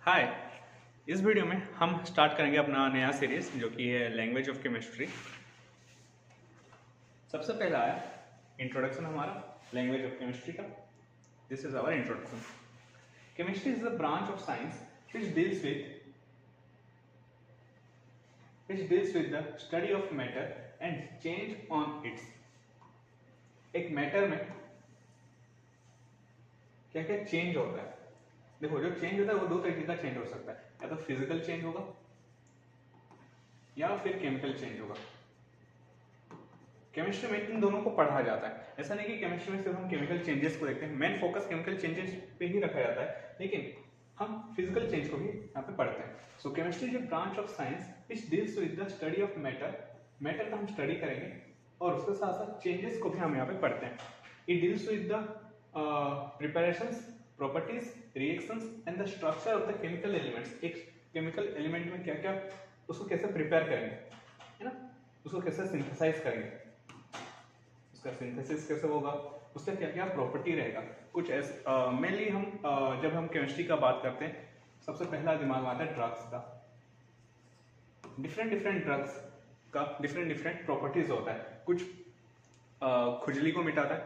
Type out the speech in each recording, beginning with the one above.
हाय। इस वीडियो में हम स्टार्ट करेंगे अपना नया सीरीज जो कि है लैंग्वेज ऑफ केमिस्ट्री। सबसे पहला है इंट्रोडक्शन हमारा लैंग्वेज ऑफ केमिस्ट्री का। This is our introduction. Chemistry is the branch of science which deals with the study of matter and change on its। एक मैटर में क्या क्या चेंज होता है। देखो, जो चेंज होता है वो दो तरीके का चेंज हो सकता है, या तो फिजिकल चेंज होगा या फिर केमिकल चेंज होगा। केमिस्ट्री में इन दोनों को पढ़ा जाता है। ऐसा नहीं कि केमिस्ट्री में सिर्फ हम केमिकल चेंजेस को देखते हैं, मेन फोकस केमिकल चेंजेस पे ही रखा जाता है, लेकिन हम फिजिकल चेंज को भी यहाँ पे पढ़ते हैं। So chemistry is a branch of science which deals with the study of matter. Matter का हम स्टडी करेंगे और उसके साथ साथ चेंजेस को भी हम यहाँ पे पढ़ते हैं। It deals with the preparations, properties, reactions and the structure of the chemical elements. एक केमिकल एलिमेंट में क्या क्या, उसको कैसे प्रिपेयर करेंगे, है ना, उसको कैसे सिंथेसाइज करेंगे, उसका सिंथेसिस कैसे होगा, उसका क्या क्या प्रॉपर्टी रहेगा। कुछ ऐसे मेनली हम जब हम केमिस्ट्री का बात करते हैं सबसे पहला दिमाग आता है ड्रग्स का। डिफरेंट डिफरेंट ड्रग्स का डिफरेंट डिफरेंट प्रॉपर्टीज होता है। कुछ खुजली को मिटाता है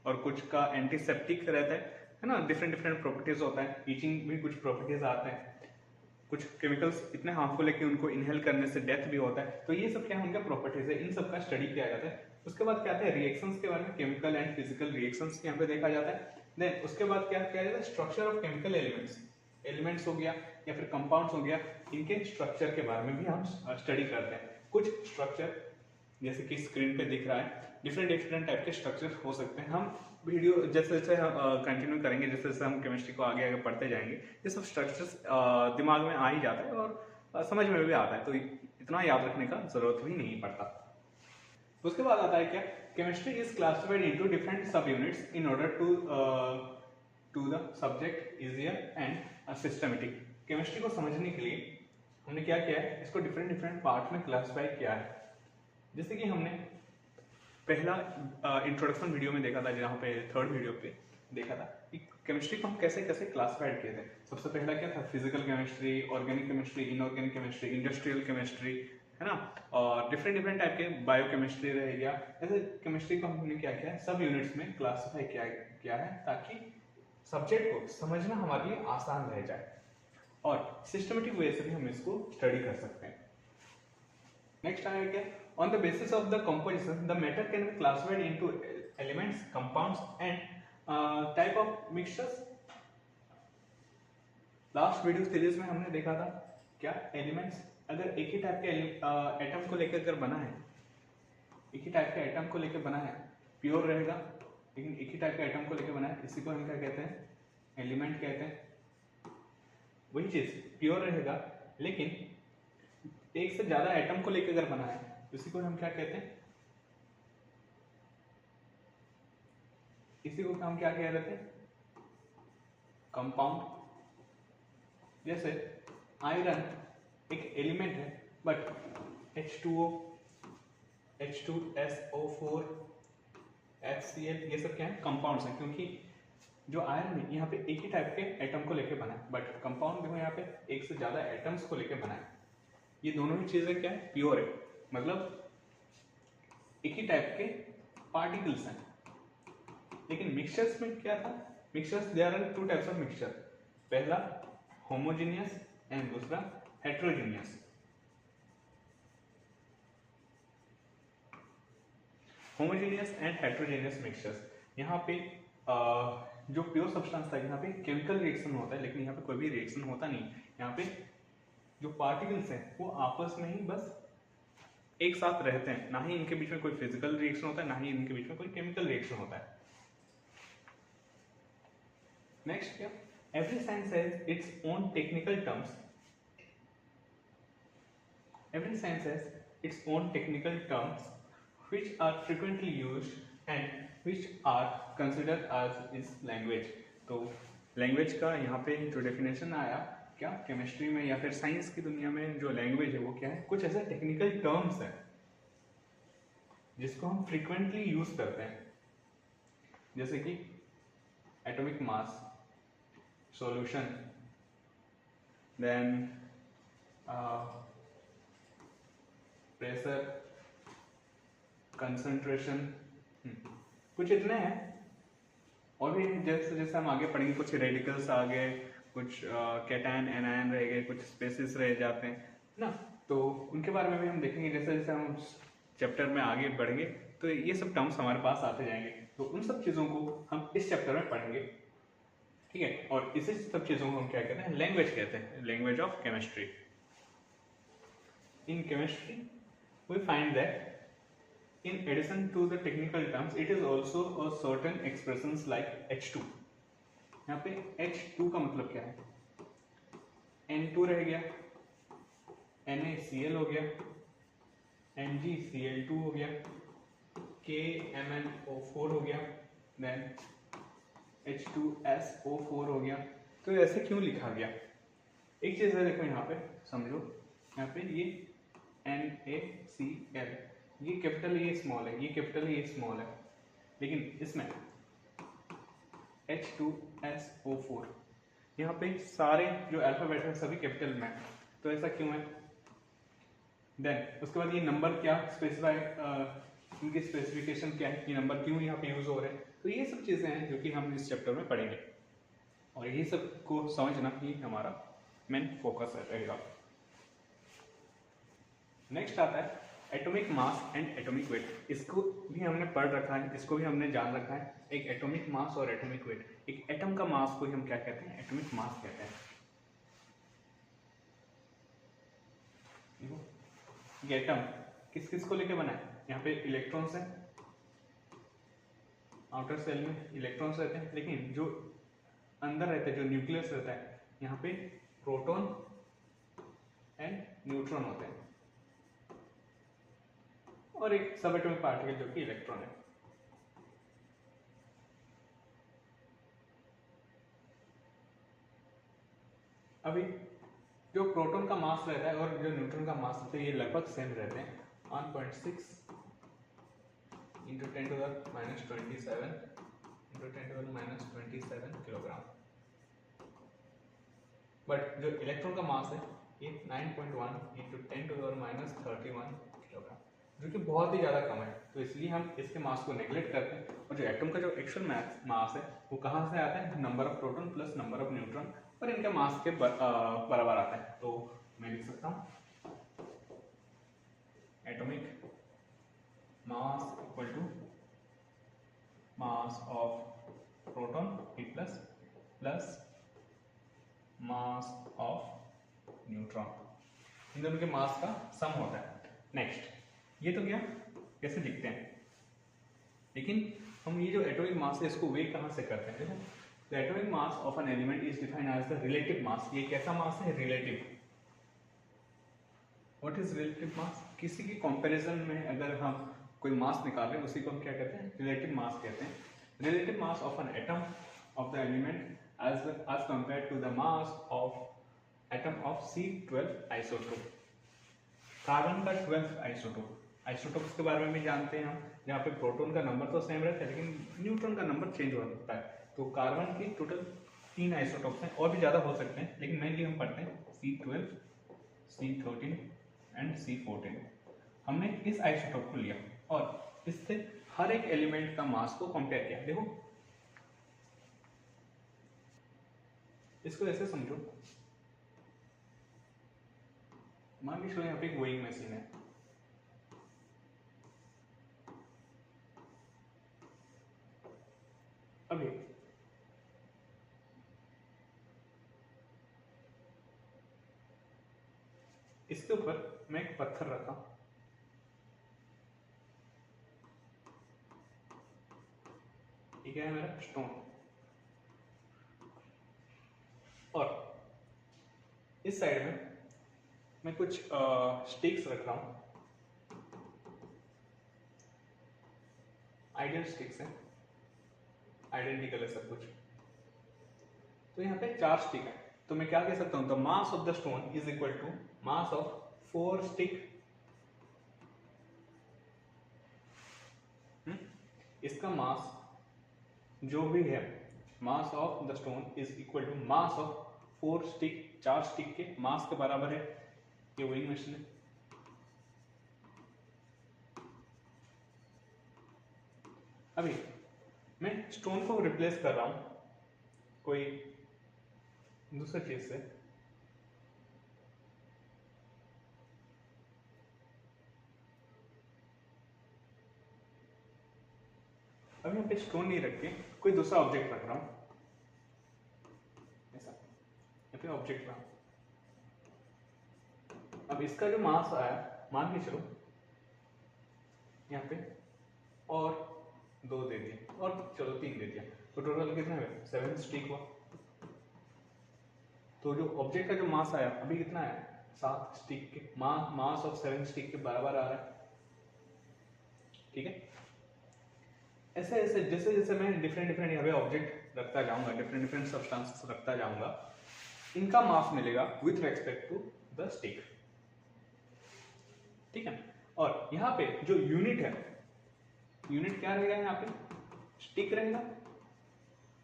और कुछ का एंटीसेप्टिक रहता है ना। डिफरेंट डिफरेंट प्रॉपर्टीज होता है। ईचिंग भी कुछ प्रॉपर्टीज आते हैं। कुछ केमिकल्स इतने हार्मफुल है कि उनको इनहेल करने से डेथ भी होता है। तो ये सब क्या है, उनका प्रॉपर्टीज है, इन सब का स्टडी किया जाता है। उसके बाद क्या आता है, रिएक्शंस के बारे में, केमिकल एंड फिजिकल रिएक्शंस यहाँ पे देखा जाता है। देन उसके बाद क्या किया जाता है, structure of chemical elements. Elements हो गया या फिर कंपाउंड्स हो गया, इनके स्ट्रक्चर के बारे में भी हम स्टडी करते हैं। कुछ स्ट्रक्चर जैसे कि स्क्रीन पे दिख रहा है, डिफरेंट डिफरेंट टाइप के स्ट्रक्चर हो सकते हैं। हम वीडियो जैसे जैसे हम कंटिन्यू करेंगे, जैसे जैसे हम केमिस्ट्री को आगे आगे पढ़ते जाएंगे, ये सब स्ट्रक्चर्स दिमाग में आ ही जाता है और समझ में भी आता है, तो इतना याद रखने का जरूरत भी नहीं पड़ता। उसके बाद आता है क्या, chemistry is classified into different sub units in order to the subject easier and systematic. Chemistry को समझने के लिए हमने क्या किया है, इसको डिफरेंट डिफरेंट पार्ट में क्लासिफाई किया है। जैसे कि हमने पहला इंट्रोडक्शन वीडियो में देखा था, जहाँ पे थर्ड वीडियो पे देखा था कि केमिस्ट्री को हम कैसे कैसे क्लासिफाइड किए थे। सबसे पहला क्या था, physical chemistry, organic chemistry, inorganic chemistry, industrial chemistry, है ना, और डिफरेंट डिफरेंट टाइप के बायोकेमिस्ट्री रह गया। ऐसे केमिस्ट्री को हमने क्या किया है, सब यूनिट्स में क्लासिफाई किया है ताकि सब्जेक्ट को समझना हमारे लिए आसान रह जाए और सिस्टमेटिक वे से भी हम इसको स्टडी कर सकते हैं। नेक्स्ट आएगा क्या, on the basis of the composition the matter can be classified into elements, compounds and type of mixtures। Last video series में हमने देखा था क्या, एलिमेंट्स अगर एक ही टाइप के एटम को लेकर अगर बना है, एक ही टाइप के एटम को लेकर बना है, प्योर रहेगा, लेकिन एक ही टाइप के एटम को लेकर बना है, इसी को हम क्या कहते हैं, एलिमेंट कहते हैं। वही चीज प्योर रहेगा लेकिन एक से ज्यादा एटम को लेकर अगर बना है, इसी को हम क्या कहते हैं, इसी को हम क्या कह रहे थे, कंपाउंड। जैसे आयरन एक एलिमेंट है बट H2O, H2SO4, HCl ये सब क्या है, कंपाउंड्स हैं, क्योंकि जो आयरन है यहाँ पे एक ही टाइप के एटम को लेकर बना है, बट कंपाउंड देखो यहाँ पे एक से ज्यादा एटम्स को लेकर बना है। ये दोनों ही चीजें क्या है, प्योर है, मतलब एक ही टाइप के पार्टिकल्स हैं। लेकिन मिक्सचर्स में क्या था, mixtures there are two types of mixture, पहला होमोजेनियस एंड दूसरा heterogeneous. Homogeneous and heterogeneous mixtures, यहाँ पे जो प्योर सब्सटेंस था, यहाँ पे केमिकल रिएक्शन होता है, लेकिन यहाँ पे कोई भी रिएक्शन होता नहीं। यहाँ पे जो पार्टिकल्स हैं वो आपस में ही बस एक साथ रहते हैं, ना ही इनके बीच में कोई फिजिकल रिएक्शन होता है, ना ही इनके बीच में कोई केमिकल रिएक्शन होता है। नेक्स्ट क्या, every science has its own technical terms. Every science has its own technical terms which are frequently used and which are considered as is language। तो लैंग्वेज का यहाँ पे जो डेफिनेशन आया क्या, केमिस्ट्री में या फिर साइंस की दुनिया में जो लैंग्वेज है वो क्या है, कुछ ऐसे टेक्निकल टर्म्स हैं जिसको हम फ्रीक्वेंटली यूज करते हैं, जैसे कि atomic mass, solution, then pressure, concentration, कुछ इतने हैं। और भी जैसे जैसे हम आगे पढ़ेंगे कुछ रेडिकल्स आ गए, कुछ कैटायन एनायन रह गए, कुछ स्पेसिस रह जाते हैं ना, तो उनके बारे में भी हम देखेंगे जैसे जैसे हम चैप्टर में आगे बढ़ेंगे तो ये सब टर्म्स हमारे पास आते जाएंगे, तो उन सब चीज़ों को हम इस चैप्टर में पढ़ेंगे, ठीक है। और इसी सब चीज़ों को हम क्या कहते हैं, लैंग्वेज कहते हैं, language of chemistry. In chemistry we find that in addition to the technical terms it is also a certain expressions like H2। यहाँ पे H2 का मतलब क्या है, N2 रह गया, NaCl हो गया, MgCl2 हो गया, KMnO4 हो गया, देन H2SO4 हो गया। तो ऐसे क्यों लिखा गया, एक चीज है देखो यहाँ पे समझो, यहाँ पे ये NaCl, ये कैपिटल ये स्मॉल है, ये कैपिटल ये स्मॉल है, लेकिन इसमें H2SO4 यहाँ पे सारे जो अल्फाबेट है सभी कैपिटल में, तो ऐसा क्यों है। देन उसके बाद ये नंबर क्या स्पेसिफाई, इनकी स्पेसिफिकेशन क्या है, ये नंबर क्यों यहाँ पे यूज हो रहे हैं, तो ये सब चीजें हैं जो कि हम इस चैप्टर में पढ़ेंगे, और ये सब को समझना ही हमारा मेन फोकस रहेगा। नेक्स्ट आता है atomic mass and atomic weight, इसको भी हमने पढ़ रखा है, इसको भी हमने जान रखा है। एक एटॉमिक मास और एटॉमिक वेट, एक एटम का मास को ही हम क्या कहते हैं, एटॉमिक मास कहते हैं। ये एटम किस किस को लेके बना है, यहाँ पे इलेक्ट्रॉन्स हैं, आउटर सेल में इलेक्ट्रॉन्स रहते हैं, लेकिन जो अंदर रहता है, जो न्यूक्लियस रहता है, यहाँ पे प्रोटॉन एंड न्यूट्रॉन होते हैं, और एक सब एटॉमिक पार्टिकल जो कि इलेक्ट्रॉन है। अभी जो प्रोटॉन का मास रहता है और जो न्यूट्रॉन का मास रहता है ये लगभग सेम रहते हैं, 1.6 × 10⁻27 × 10⁻27 किलोग्राम। बट जो इलेक्ट्रॉन का मास है ये 9.1 × 10⁻31 किलोग्राम, जो कि बहुत ही ज़्यादा कम है, तो इसलिए हम इसके मास को नेग्लेक्ट करते हैं। और जो एटम का जो एक्चुअल मास है वो कहाँ से आता है, number of proton plus number of neutron, और इनके मास के बराबर आता है। तो मैं लिख सकता हूँ atomic mass equal to mass of proton P plus mass of neutron, इन दोनों के मास का सम होता है। नेक्स्ट ये तो क्या कैसे लिखते हैं, लेकिन हम ये जो एटॉमिक मास है इसको वे कहाँ से करते हैं, देखो the atomic mass of an element is defined as the relative mass. ये कैसा मास है, relative. What is relative mass, किसी की कंपैरिजन में अगर हम कोई मास निकाल रहे हैं उसी को हम क्या कहते हैं, रिलेटिव मास कहते हैं। Relative mass of an atom of the element as compared to the mass of atom of C12 isotope, carbon का 12th आइसोटोप। आइसोटोप्स के बारे में भी जानते हैं हम, जहाँ पे प्रोटॉन का नंबर तो सेम रहता है लेकिन न्यूट्रॉन का नंबर चेंज हो सकता है। तो कार्बन के टोटल 3 आइसोटोप्स हैं, और भी ज़्यादा हो सकते हैं, लेकिन मेनली हम पढ़ते हैं C12, C13 एंड C14। हमने इस आइसोटोप को लिया और इससे हर एक एलिमेंट का मास को कंपेयर किया। देखो इसको ऐसे समझो, मान लीजिए यहाँ पे एक वेइंग मशीन है, अभी इसके ऊपर मैं एक पत्थर रखा, ठीक है मेरा स्टोन, और इस साइड में मैं कुछ स्टिक्स रख रहा हूं, आइडियल स्टिक्स हैं, आइडेंटिकल है सब कुछ। तो यहाँ पे 4 स्टिक है, तो मैं क्या कह सकता हूं, the mass of the stone is equal to mass of 4 stick. इसका मास जो भी है, mass of the stone is equal to mass of 4 stick 4 stick के मास के बराबर है। ये वही क्वेश्चन है। अभी मैं स्टोन को रिप्लेस कर रहा हूं कोई दूसरे चीज से। अब यहाँ पे स्टोन नहीं रख के कोई दूसरा ऑब्जेक्ट रख रहा हूं, ऐसा यहाँ पे ऑब्जेक्ट रहा। अब इसका जो मास आया, मान के चलो यहाँ पे और 2 दे दिए और चलो 3 दे दिया, तो टोटल कितना है 7 स्टिक हुआ। तो जो ऑब्जेक्ट का जो मास आया अभी कितना है 7 स्टिक के मास ऑफ 7 स्टिक के बराबर आ रहा है। ठीक है, ऐसे ऐसे जैसे जैसे मैं डिफरेंट डिफरेंट यहाँ पे ऑब्जेक्ट रखता जाऊंगा, डिफरेंट डिफरेंट सब्सटेंसेस रखता जाऊंगा, इनका मास मिलेगा with respect to the stick. ठीक है, और यहाँ पे जो यूनिट है, यूनिट क्या रहेगा यहाँ पे स्टिक रहेगा।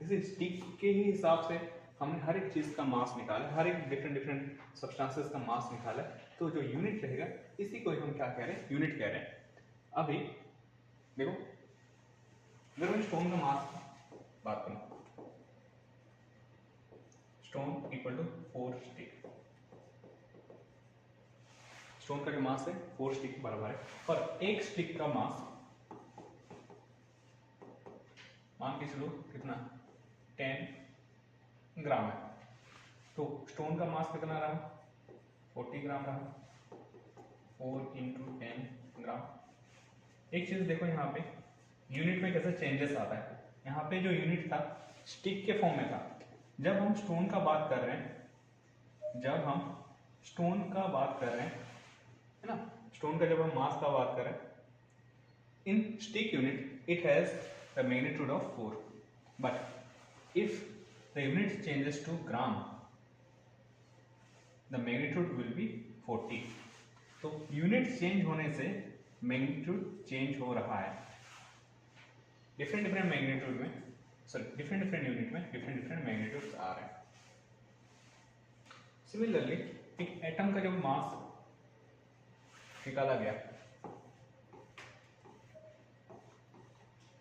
इसी स्टिक के ही हिसाब से हमने हर एक चीज का मास निकाला, हर एक डिफरेंट डिफरेंट सब्सटेंसेस का मास निकाला, तो जो यूनिट रहेगा इसी को हम क्या कह रहे हैं यूनिट कह रहे हैं। अभी देखो अगर मैं स्टोन का मास बात करूं, stone equal to 4 stick, stone का जो मास है 4 स्टिक के बराबर है, और एक स्टिक का मास मान के चलो कितना 10 ग्राम है, तो स्टोन का मास कितना रहा 40 ग्राम रहा, 4 इंटू 10 ग्राम। एक चीज देखो यहाँ पे यूनिट में कैसे चेंजेस आता है। यहाँ पे जो यूनिट था स्टिक के फॉर्म में था, जब हम स्टोन का बात कर रहे हैं, जब हम स्टोन का बात कर रहे हैं है ना, स्टोन का जब हम मास का बात कर रहे हैं, in stick unit it has the magnitude of 4, but if the unit changes to gram the magnitude will be 40। तो यूनिट चेंज होने से मैग्नीट्यूड चेंज हो रहा है। डिफरेंट डिफरेंट मैग्नीट्यूड में, सॉरी डिफरेंट डिफरेंट यूनिट में डिफरेंट डिफरेंट मैग्नीट्यूड्स आ रहे हैं। सिमिलरली एक एटम का जब मास निकाला गया,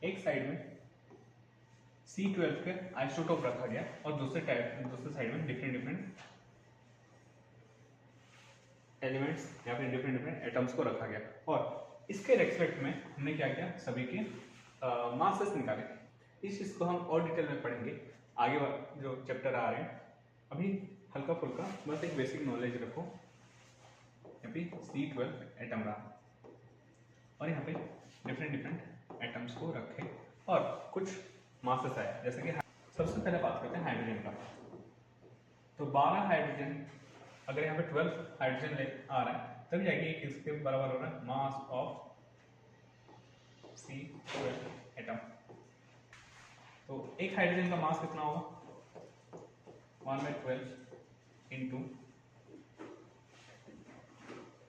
एक साइड में C12 के आइसोटोप रखा गया और दूसरे साइड में डिफरेंट डिफरेंट एलिमेंट्स या फिर डिफरेंट डिफरेंट एटम्स को रखा गया, और इसके रेस्पेक्ट में हमने क्या किया सभी के मासेस निकाले। इस चीज को हम और डिटेल में पढ़ेंगे आगे जो चैप्टर आ रहे हैं। अभी हल्का फुल्का बस एक बेसिक नॉलेज रखो। यहाँ पे C12 एटम रहा और यहाँ पे डिफरेंट डिफरेंट एटम्स को रखे और कुछ मासेस आए, जैसे कि सबसे पहले बात करते हैं हाइड्रोजन का। तो 12 हाइड्रोजन, अगर यहाँ पे 12 हाइड्रोजन ले आ रहा है तब जाके किसके बराबर हो रहा है मास ऑफ C12 एटम। तो एक हाइड्रोजन का मास कितना होगा 1/12 into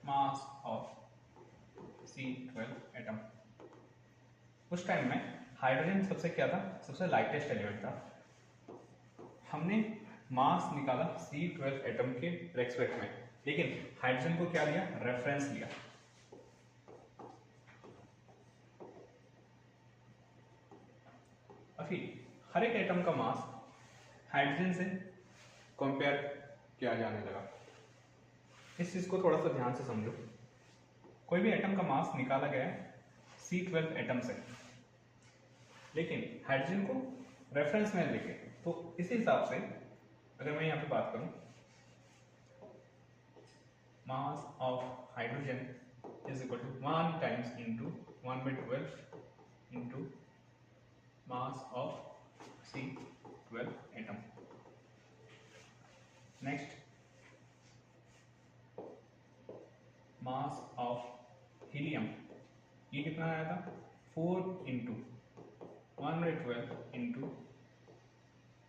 mass of C12 atom. उस टाइम में हाइड्रोजन सबसे क्या था, सबसे लाइटेस्ट एलिमेंट था। हमने मास निकाला C12 एटम के रेस्पेक्ट में, लेकिन हाइड्रोजन को क्या लिया रेफरेंस लिया। अभी हर एक एटम का मास हाइड्रोजन से कंपेयर किया जाने लगा। इस चीज को थोड़ा सा ध्यान से समझो। कोई भी एटम का मास निकाला गया है C12 एटम से, लेकिन हाइड्रोजन को रेफरेंस में लेके, तो इसी हिसाब से अगर मैं यहाँ पे बात करूं mass of hydrogen is equal to 1 times into 1/12 into mass of C12 atom. Next mass of helium, ये कितना आया था 4 into 1/12 into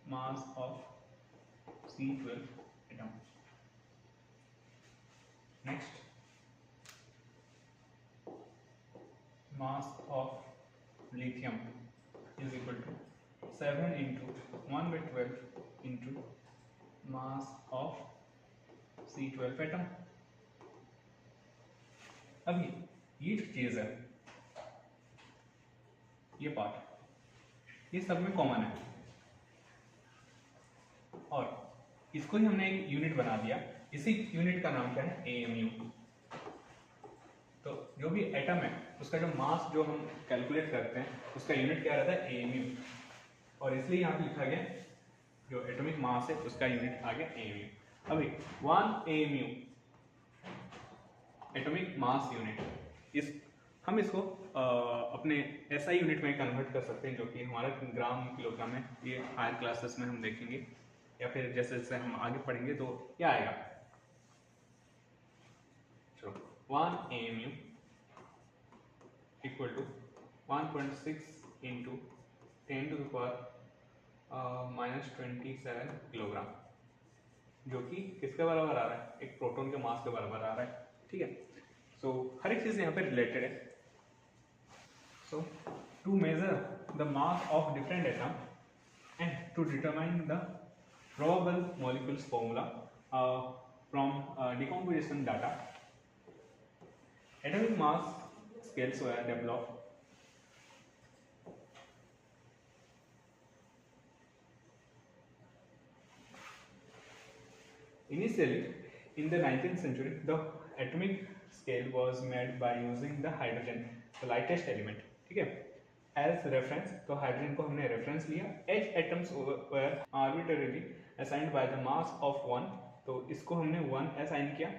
mass of C12 atom. Next mass of lithium is equal to 7 into 1/12 into mass of C12 atom. अभी ये जो चीज है, ये पार्ट, ये सब में कॉमन है और इसको ही हमने एक यूनिट बना दिया। इसी यूनिट का नाम क्या है? AMU। तो जो भी एटम है उसका जो मास जो हम कैलकुलेट करते हैं उसका यूनिट क्या रहता है? AMU। और इसलिए यहाँ पे लिखा गया जो एटॉमिक मास है उसका यूनिट आ गया AMU। अभी 1 AMU एटॉमिक मास यूनिट, इस हम इसको अपने SI यूनिट में कन्वर्ट कर सकते हैं जो कि हमारा ग्राम किलोग्राम है। ये हायर क्लासेस में हम देखेंगे या फिर जैसे जैसे हम आगे पढ़ेंगे तो क्या आएगा। चलो 1 AMU equal to 1.6 into 10 to the power -27 kilogram, जो कि किसके बराबर आ रहा है? एक प्रोटॉन के मास के बराबर आ रहा है। ठीक है, सो हर एक चीज यहाँ पे रिलेटेड है। So to measure the mass of different atom and to determine the probable molecules formula from decomposition data, atomic mass scales were developed. Initially, in the 19th century, the atomic scale was made by using the hydrogen, the lightest element. ठीक है, as reference, तो hydrogen को हमने reference लिया। H atoms were arbitrarily assigned by the mass of 1, तो इसको हमने 1 assign किया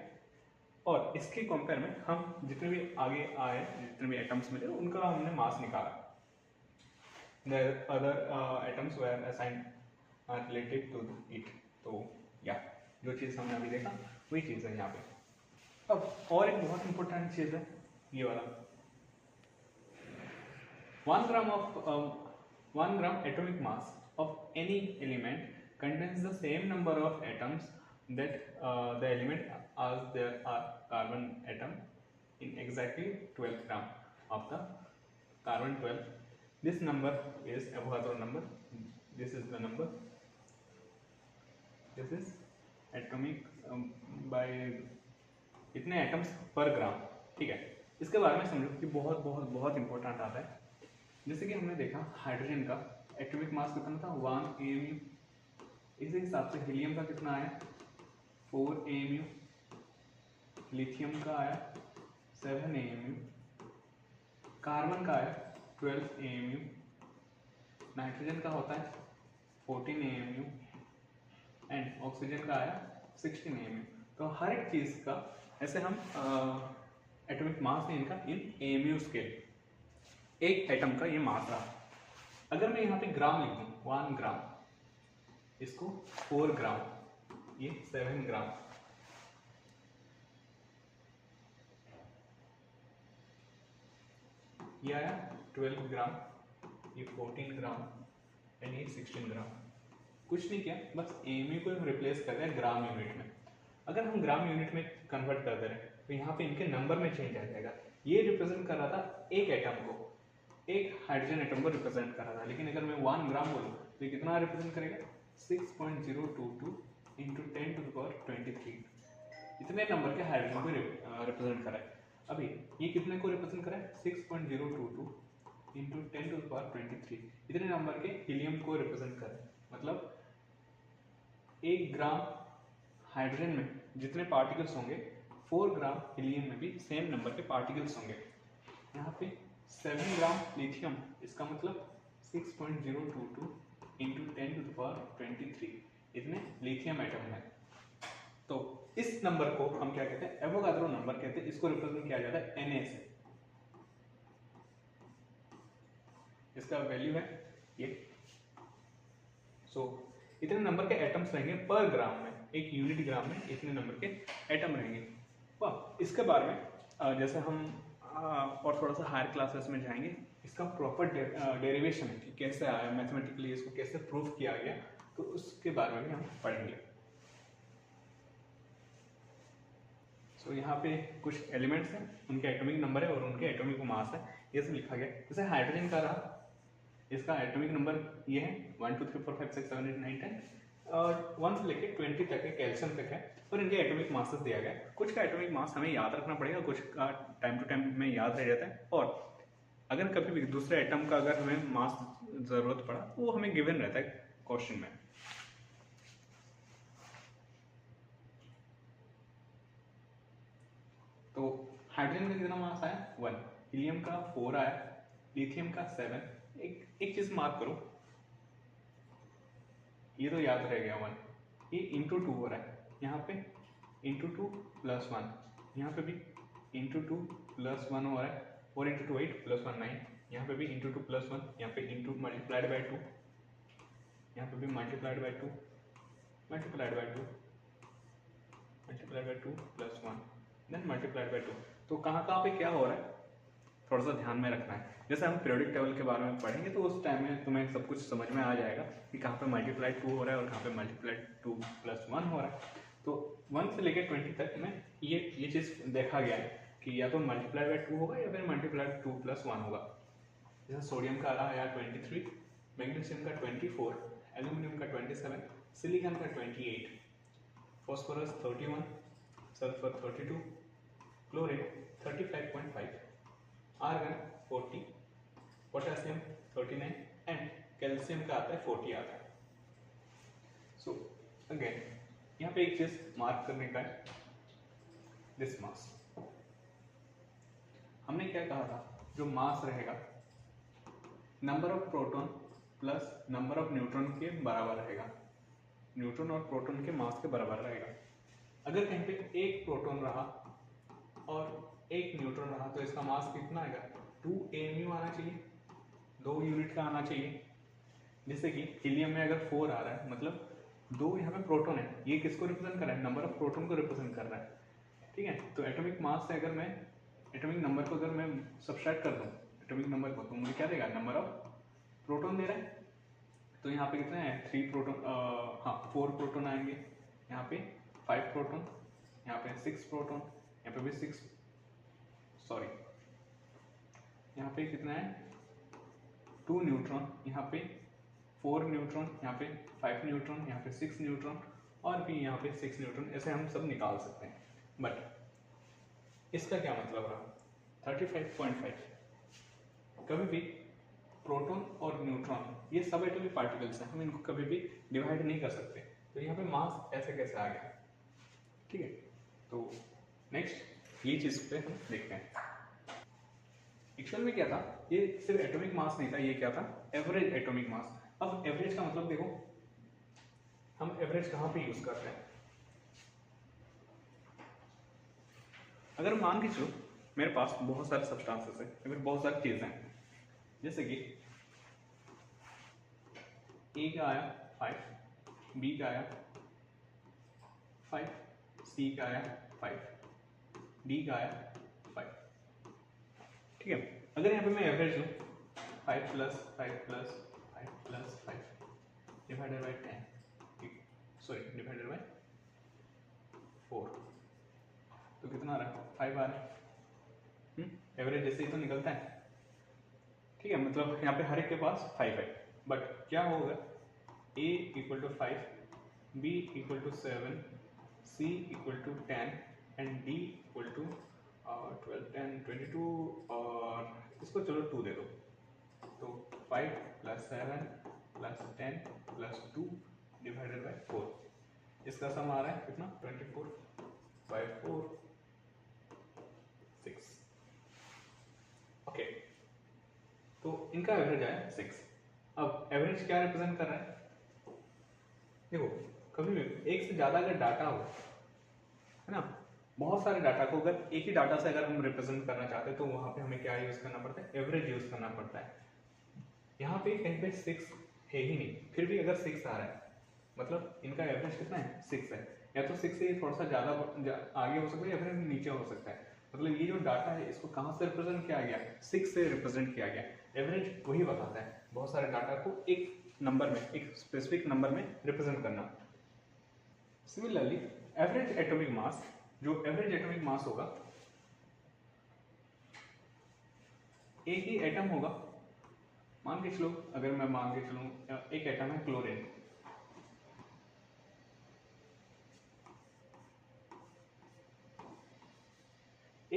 और इसके कंपेयर में हम जितने भी आगे आए, जितने भी एटम्स मिले उनका हमने मास निकाला। The other atoms were assigned related to it। तो या जो चीज़ हमने अभी देखा वही चीज़ है यहाँ पे। अब और एक बहुत इंपॉर्टेंट चीज़ है ये वाला, 1 gram atomic mass of any element contains the same number of atoms that the element as there are carbon atom in exactly 12 gram of the carbon 12. This number is Avogadro number. This is the number. This is atomic by इतने atoms पर ग्राम। ठीक है, इसके बारे में समझो कि बहुत बहुत बहुत इंपॉर्टेंट आता है। जैसे कि हमने देखा हाइड्रोजन का एटॉमिक मास कितना था? 1 AMU। इसी हिसाब से हीलियम का कितना आया? 4 AMU। लिथियम का आया 7 AMU। कार्बन का आया 12 AMU। नाइट्रोजन का होता है 14 AMU एंड ऑक्सीजन का आया 16 AMU। तो हर एक चीज का ऐसे हम एटॉमिक मास है इनका इन AMU स्केल, एक एटम का ये मास रहा। अगर मैं यहाँ पे ग्राम लिख दूं 1 ग्राम, इसको 4 ग्राम, ये 7 ग्राम, ये आया 12 ग्राम, ये 14 ग्राम एंड ये 16 ग्राम। कुछ नहीं किया, बस AMU को रिप्लेस कर रहे हैं ग्राम यूनिट में। अगर हम ग्राम यूनिट में कन्वर्ट कर दे रहे हैं तो यहाँ पे इनके नंबर में चेंज आ जाएगा। ये रिप्रेजेंट कर रहा था एक एटम को, एक हाइड्रोजन एटम को रिप्रेजेंट कर रहा था, लेकिन अगर मैं 1 ग्राम बोलूँ तो ये कितना रिप्रेजेंट करेगा? 6.022 इंटू 10 टू द पावर 23। इतने नंबर के हाइड्रोजन को रिप्रेजेंट कर रहा है। अभी ये कितने को रिप्रेजेंट कर रहा है? 6.022 इंटू 10 टू द पावर 23। इतने नंबर के हीलियम को रिप्रेजेंट कर रहा है। मतलब 1 ग्राम हाइड्रोजन में जितने पार्टिकल्स होंगे 4 ग्राम हीलियम में भी सेम नंबर के पार्टिकल्स होंगे। यहाँ पे 7 ग्राम लिथियम, इसका मतलब 6.022 इंटू 10 टू द पावर 23 इतने लिथियम एटम है। तो इस नंबर को हम क्या कहते हैं? एवोगाद्रो नंबर कहते हैं। इसको रिप्रेजेंट किया जाता है Na से। इसका वैल्यू है ये। सो इतने नंबर के एटम्स रहेंगे पर ग्राम में, एक यूनिट ग्राम में इतने नंबर के एटम रहेंगे। वाह, इसके बारे में जैसे हम और थोड़ा सा हायर क्लासेस में जाएंगे, इसका प्रॉपर डेरिवेशन है कि कैसे आया, मैथमेटिकली इसको कैसे प्रूव किया गया, तो उसके बारे में भी हम पढ़ेंगे। सो यहाँ पे कुछ एलिमेंट्स हैं, उनके एटॉमिक नंबर है और उनके एटॉमिक मास है, ये सब लिखा गया। जैसे हाइड्रोजन का रहा, इसका एटॉमिक नंबर ये है 1 2 3 4 5 6 7 8 9 10। और 1 से लेके 20 तक है, कैल्शियम तक है, और इनके एटॉमिक मासेस दिया गया है। कुछ का एटॉमिक मास हमें याद रखना पड़ेगा, कुछ का टाइम टू टाइम में याद रह जाता है, और अगर कभी भी दूसरे एटम का अगर हमें मास जरूरत पड़ा तो वो हमें गिवन रहता है क्वेश्चन में। तो हाइड्रोजन का कितना मास आया 1, हीलियम का 4 आया, लिथियम का 7। एक चीज मार्क करो, ये तो याद रह गया 1, ये इंटू 2 हो रहा है, यहाँ पे इंटू 2 प्लस 1, यहाँ पे भी इंटू 2 प्लस 1 हो रहा है, 4 इंटू 2 8 प्लस 1 9, यहाँ पे भी इंटू 2 प्लस 1, यहाँ पे इंटू मल्टीप्लाइड बाई 2, यहाँ पे भी multiplied by 2, multiplied by 2, multiplied by 2 plus 1, then multiplied by 2। तो कहाँ कहाँ पे क्या हो रहा है थोड़ा सा ध्यान में रखना है। जैसे हम पीरियोडिक टेबल के बारे में पढ़ेंगे तो उस टाइम में तुम्हें सब कुछ समझ में आ जाएगा कि कहाँ पे मल्टीप्लाइड 2 हो रहा है और कहाँ पे मल्टीप्लाइड 2 प्लस 1 हो रहा है। तो 1 से लेकर 20 तक में ये चीज़ देखा गया है कि या तो मल्टीप्लाइड बाई 2 होगा या फिर मल्टीप्लाइड 2 प्लस 1 होगा। जैसे सोडियम का आया 23, मैग्नीशियम का 24, एल्यूमिनियम का 27, सिलिकॉन का 28, phosphorus 31, sulphur 32, chlorine 35.5, argon 40, potassium 39 and calcium का आता है 40 आता है। सो अगेन यहाँ पे एक चीज मार्क करने का है, दिस मास। हमने क्या कहा था, जो मास रहेगा number of proton plus number of neutron के बराबर रहेगा, न्यूट्रॉन और प्रोटॉन के मास के बराबर रहेगा। अगर कहीं पे एक प्रोटॉन रहा और एक न्यूट्रॉन रहा तो इसका मास कितना आएगा, 2 AMU आना चाहिए, 2 यूनिट का आना चाहिए। जैसे कि हीलियम में अगर 4 आ रहा है मतलब 2 यहाँ पे प्रोटॉन है, ये किसको रिप्रेजेंट कर रहा है, नंबर ऑफ प्रोटॉन को रिप्रेजेंट कर रहा है, ठीक है। तो एटॉमिक मास से अगर मैं एटॉमिक नंबर को अगर मैं सब्सट्रैक्ट कर दूं एटॉमिक नंबर को, तो मुझे क्या देगा, नंबर ऑफ प्रोटॉन दे रहा है। तो यहाँ पे कितने हैं, 3 प्रोटॉन, हाँ 4 प्रोटॉन आएंगे, यहाँ पे 5 प्रोटॉन, यहाँ पे 6 प्रोटॉन, यहाँ पे भी 6, सॉरी यहाँ पे कितना है 2 न्यूट्रॉन, यहाँ पे 4 न्यूट्रॉन, यहाँ पे 5 न्यूट्रॉन, यहाँ पे 6 न्यूट्रॉन और भी यहाँ पे 6 न्यूट्रॉन, ऐसे हम सब निकाल सकते हैं। बट इसका क्या मतलब रहा 35.5, कभी भी प्रोटॉन और न्यूट्रॉन ये सब एटॉमिक पार्टिकल्स हैं, हम इनको कभी भी डिवाइड नहीं कर सकते। तो यहाँ पे मास ऐसे कैसे आ गया, ठीक है। तो नेक्स्ट ये चीज पे हम देखते हैं एक्चुअल में क्या था, ये सिर्फ एटॉमिक मास नहीं था, ये क्या था, एवरेज एटॉमिक मास। अब एवरेज का मतलब देखो, हम एवरेज कहाँ पे यूज करते हैं, अगर मान के चलो मेरे पास बहुत सारे सब्सटेंसेस है या फिर बहुत सारी चीजें हैं, जैसे कि ए का आया 5, बी का आया 5, सी का आया 5, डी का आया 5, ठीक है। अगर यहाँ पे मैं एवरेज लूँ 5 plus 5 plus 5 plus 5 divided by 10, sorry divided by 4, तो कितना आ रहा है 5 आ रहा है, एवरेज जैसे ही तो निकलता है, ठीक है। मतलब यहाँ पे हर एक के पास 5 है, बट क्या होगा a equal to 5, b equal to 7, c equal to 10 and d equal to 12 10 22 और इसको चलो 2 दे दो, तो 5 plus 7 plus 10 plus 2 divided by 4, इसका सम आ रहा है कितना 24 बाई 4 6, ओके। तो इनका एवरेज आया 6। अब एवरेज क्या रिप्रेजेंट कर रहा है, देखो कभी भी एक से ज्यादा अगर डाटा हो, है ना, बहुत सारे डाटा को अगर एक ही डाटा से अगर हम रिप्रेजेंट करना चाहते हैं तो वहां पे हमें क्या यूज करना पड़ता है, एवरेज यूज करना पड़ता है। यहाँ पे कहीं पे 6 है ही नहीं, फिर भी अगर 6 आ रहा है मतलब इनका एवरेज कितना है 6 है, या तो 6 से थोड़ा सा ज्यादा आगे हो सकता है या फिर नीचे हो सकता है। मतलब ये जो डाटा है इसको कहाँ से रिप्रेजेंट किया गया, 6 से रिप्रेजेंट किया गया। एवरेज वही बताता है बहुत सारे डाटा को एक नंबर में, एक स्पेसिफिक नंबर में रिप्रेजेंट करना। सिमिलरली एवरेज एटॉमिक मास, जो एवरेज एटॉमिक मास होगा, एक ही एटम होगा, मान के चलो अगर मैं मान के चलूं एक एटम है क्लोरीन,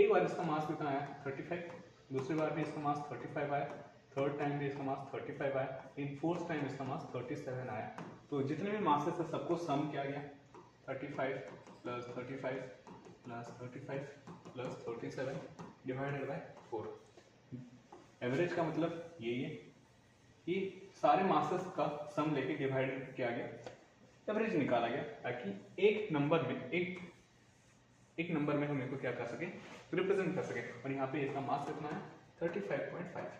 एक बार इसका मास कितना आया 35, दूसरी बार भी इसका मास 35 आया, थर्ड टाइम भी इसका मास 35 आया, इन फोर्थ टाइम इसका मास 37 आया। तो जितने भी मासेस है सबको सम किया गया, 35 plus 35 plus 35 plus 37 divided by 4। Average का मतलब यही है कि सारे मासेस का सम लेके डिवाइड किया गया, एवरेज निकाला गया, ताकि एक नंबर में हम इसको क्या कर सके, रिप्रेजेंट कर सके। और यहाँ पे इसका मास कितना है 35.5।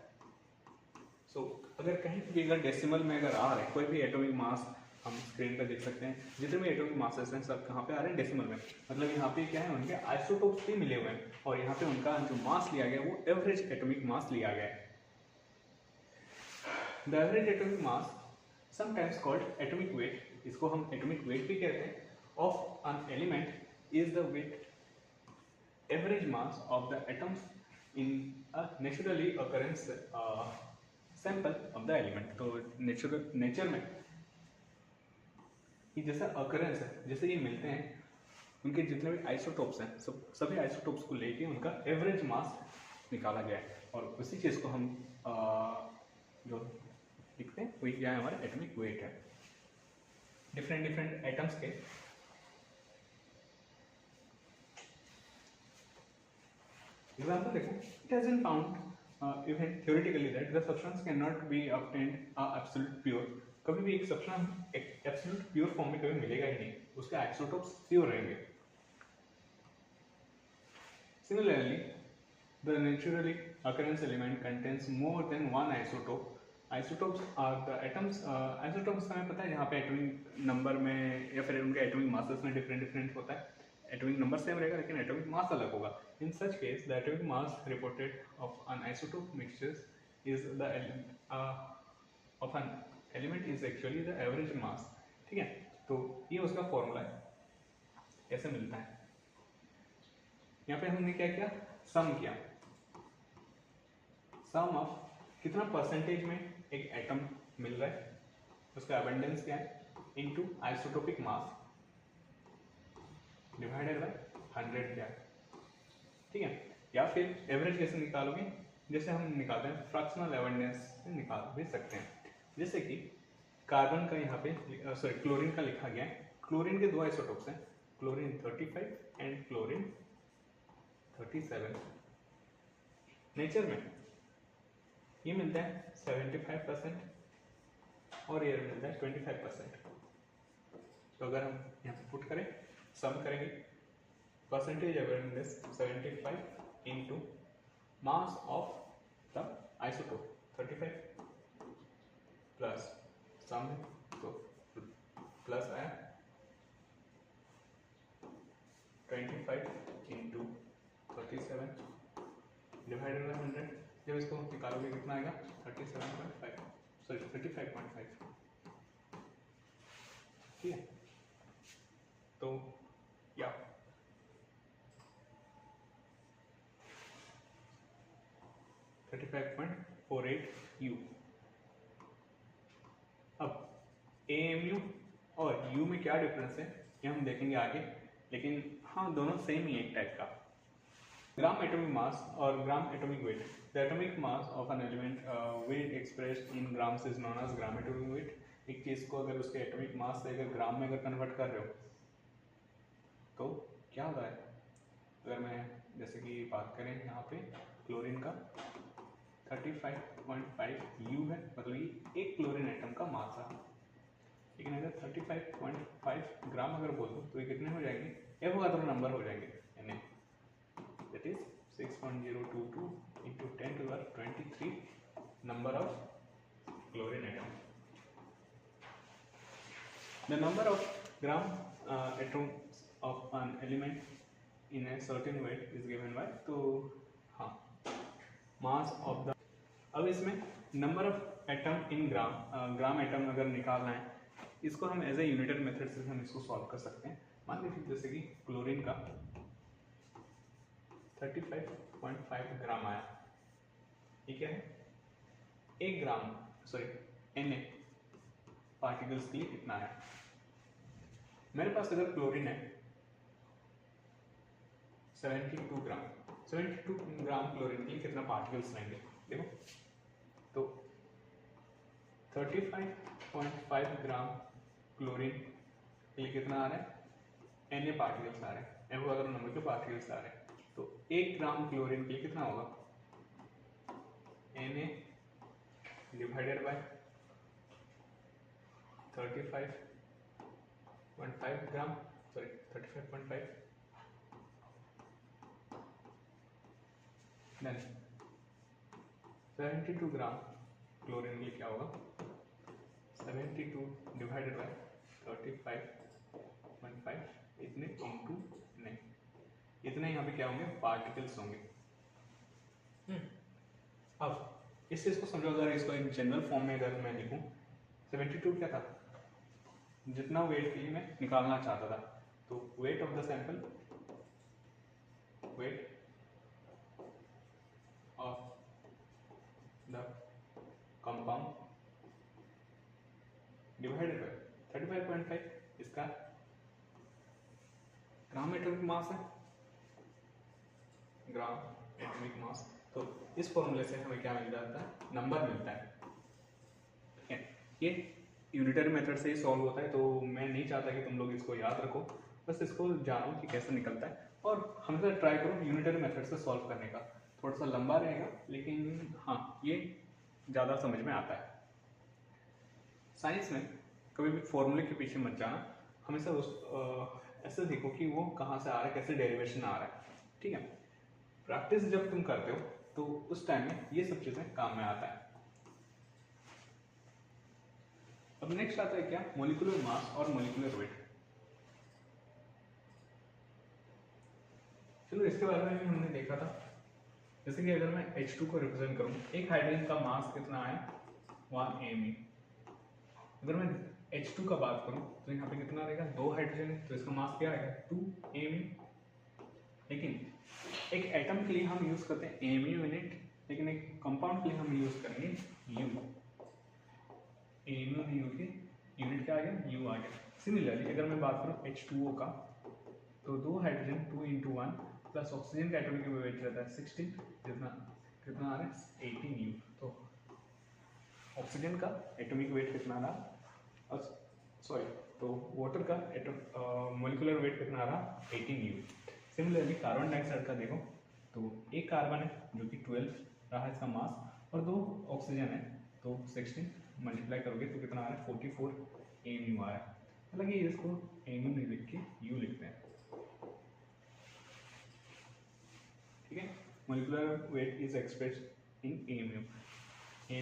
सो अगर कहीं भी अगर डेसिमल में अगर आ रहे हैं कोई भी एटॉमिक मास, हम स्क्रीन पर देख सकते हैं जितने भी एटॉमिक मासेस हैं सब कहाँ पे आ रहे हैं डेसिमल में, मतलब यहाँ पे क्या है उनके आइसोटोप्स भी मिले हुए हैं और यहाँ पे उनका जो मास लिया गया वो एवरेज एटॉमिक मास लिया गया है। The average atomic mass sometimes called atomic weight, इसको हम एटॉमिक वेट भी कहते हैं, of an element is the weight average mass of the atoms in a naturally occurrence sample of the element. तो nature में कि जैसा अकरेंस है, जैसे ये मिलते हैं उनके जितने भी आइसोटोप्स हैं सभी आइसोटोप्स को लेके उनका एवरेज मास निकाला गया है और उसी चीज़ को हम जो लिखते हैं वही क्या है हमारा एटॉमिक वेट है। डिफरेंट एटम्स के एग्जाम्पल देखो, it has been found even theoretically that the substance can not be obtained absolute pure. कभी भी एक सब्सटेंस एब्सोल्यूट प्योर फॉर्म में कभी मिलेगा ही नहीं, उसके आइसोटोप्स प्योर रहेंगे। Similarly the naturally occurrence element contains more than one isotope. Isotopes are the atoms, isotopes हमें पता है यहाँ पे एटॉमिक नंबर में या फिर उनके एटॉमिक मासेस में डिफरेंट होता है, एटॉमिक नंबर सेम रहेगा लेकिन एटॉमिक मास अलग होगा। In such case the atomic mass reported of an isotope mixtures is the of an element is actually the average mass. ठीक है, तो ये उसका फॉर्मूला है, कैसे मिलता है। यहाँ पे हमने क्या किया, सम किया, सम ऑफ कितना परसेंटेज में एक एटम मिल रहा है, उसका अबंडेंस क्या है, into isotopic mass divided by 100 क्या है। ठीक है, या फिर एवरेज कैसे निकालोगे, जैसे हम निकालते हैं फ्रैक्शनल अबंडेंस से निकाल भी सकते हैं। जैसे कि कार्बन का यहाँ पे सॉरी क्लोरीन का लिखा गया है, क्लोरीन के दो आइसोटोप्स हैं, क्लोरीन 35 एंड क्लोरीन 37। नेचर में ये मिलता है 75% और ये मिलता है 25%। तो अगर हम यहाँ पे पुट करें, सम करेंगे, percentage abundance 75 into mass of the isotope 35 plus sum है तो प्लस आया 25 इंटू 37 डिवाइडेड बाय 100। जब इसको निकालोगे कितना आएगा 37.5 सॉरी 35.5। ठीक है, तो या (35.48U). अब AMU और U में क्या डिफरेंस है ये हम देखेंगे आगे, लेकिन हाँ दोनों सेम ही एक टाइप का। ग्राम एटॉमिक मास और gram atomic weight. The atomic mass of an element weight expressed in grams is known as gram atomic weight. एक चीज को अगर उसके एटॉमिक मास से अगर ग्राम में अगर कन्वर्ट कर रहे हो तो क्या होता है, अगर मैं जैसे कि बात करें यहाँ पे क्लोरीन का 35.5U है, मतलब ये एक क्लोरीन एटम का मास है, लेकिन अगर 35.5 ग्राम अगर बोल दो तो ये कितने हो जाएंगे, एवोगाद्रो नंबर हो जाएंगे, यानी that is 6.022 into 10 to the 23 number of chlorine atom. The number of gram atoms of an element in a certain weight is given by, तो हाँ mass of the, अब इसमें number of atom in gram atom अगर निकालना है, इसको हम as a united method से हम इसको सॉल्व कर सकते हैं। मान लीजिए जैसे कि क्लोरीन का 35.5 ग्राम आया, ये क्या है, एक ग्राम सॉरी Na पार्टिकल्स के लिए कितना आया। मेरे पास अगर क्लोरीन है 72 ग्राम, 72 ग्राम क्लोरीन के लिए कितना पार्टिकल्स रहेंगे देखो, तो 35.5 ग्राम क्लोरीन के लिए कितना आ रहा है, Na पार्टिकल्स आ रहे हैं, एवोगाड्रो नंबर के पार्टिकल्स आ रहे हैं। तो 1 ग्राम क्लोरीन के लिए कितना होगा, Na divided by 35.5 gram, sorry 35.5, then 72 gram chlorine के लिए क्या होगा, 72 डिवाइडेड बाय 35.5, इतने इंटू नहीं, इतने यहाँ पे क्या होंगे, पार्टिकल्स होंगे। अब इस चीज को समझो, अगर इसको एक जनरल फॉर्म में अगर मैं लिखूं, 72 क्या था, जितना वेट के लिए मैं निकालना चाहता था, तो weight of the sample, weight of the compound divided by 35.5, इसका ग्राम एटॉमिक मास है, ग्राम एटॉमिक मास। तो इस फॉर्मूले से हमें क्या मिल जाता है, नंबर मिलता है। ठीक है, ये यूनिटरी मेथड से ही सॉल्व होता है, तो मैं नहीं चाहता कि तुम लोग इसको याद रखो, बस इसको जानो कि कैसे निकलता है, और हमेशा ट्राई करो यूनिटरी मेथड से सॉल्व करने का। थोड़ा सा लंबा रहेगा, लेकिन हाँ ये ज़्यादा समझ में आता है। साइंस में कभी भी फॉर्मूले के पीछे मत जाना, हमेशा ऐसे देखो कि वो कहाँ से आ रहा है, कैसे डेरिवेशन आ रहा है। ठीक है, प्रैक्टिस जब तुम करते हो तो उस टाइम में ये सब चीज़ें काम में आता है। अब नेक्स्ट आता है क्या, मॉलिक्यूलर मास और मॉलिक्यूलर वेट। चलो इसके बारे में भी हमने देखा था, जैसे कि अगर मैं H2 को रिप्रेजेंट करूं, एक हाइड्रोजन का मास कितना है, 1 me। अगर मैं H2 का बात करूं तो यहाँ पे कितना रहेगा, 2 हाइड्रोजन है, तो इसका मास क्या आएगा, 2 me। लेकिन एक एटम के लिए हम यूज करते हैं mu यूनिट, लेकिन एक कंपाउंड के लिए हम यूज करेंगे u। mu के यूनिट क्या आ गया, u आ गया। सिमिलरली अगर मैं बात करूं H2O का, तो 2 हाइड्रोजन 2 into 1 प्लस ऑक्सीजन का एटॉमिक वेट रहता है 16, कितना कितना आ रहा है, 18 u। तो ऑक्सीजन का एटॉमिक वेट कितना आ रहा, सॉरी, तो वाटर का मॉलिक्यूलर वेट कितना आ रहा, 18 u। सिमिलरली कार्बन डाइऑक्साइड का देखो, तो एक कार्बन है जो कि 12 रहा इसका मास, और 2 ऑक्सीजन है, तो 16 मल्टीप्लाई करोगे तो कितना आ रहा है, 44 mu आ रहा है। हालांकि इसको mu नहीं लिख के u लिखते हैं। ठीक है, molecular weight is expressed in mu,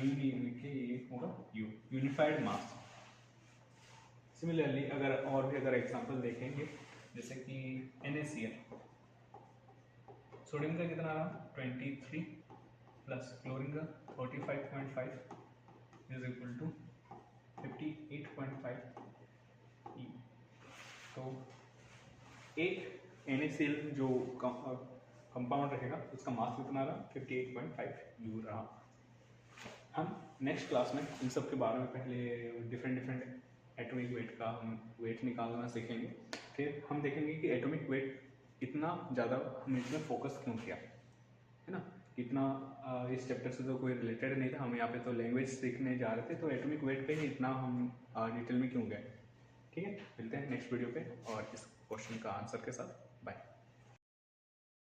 mu लिख के ये होगा u, यूनिफाइड मास। सिमिलरली अगर और भी अगर एग्जांपल देखेंगे, जैसे कि NaCl, सोडियम का कितना रहा, 23 प्लस क्लोरीन का 45.5 इज इक्वल टू 58.5 e। तो एक NaCl जो कंपाउंड रहेगा उसका मास कितना रहा, 58.5 u रहा। हम नेक्स्ट क्लास में इन सब के बारे में पहले डिफरेंट एटॉमिक वेट का हम वेट निकालना सीखेंगे, फिर हम देखेंगे कि एटॉमिक वेट इतना ज़्यादा हमने इसमें फोकस क्यों किया, है ना। इतना इस चैप्टर से तो कोई रिलेटेड नहीं था, हम यहाँ पे तो लैंग्वेज सीखने जा रहे थे, तो एटॉमिक वेट पे ही इतना हम डिटेल में क्यों गए। ठीक है, मिलते हैं नेक्स्ट वीडियो पे और इस क्वेश्चन का आंसर के साथ। बाय।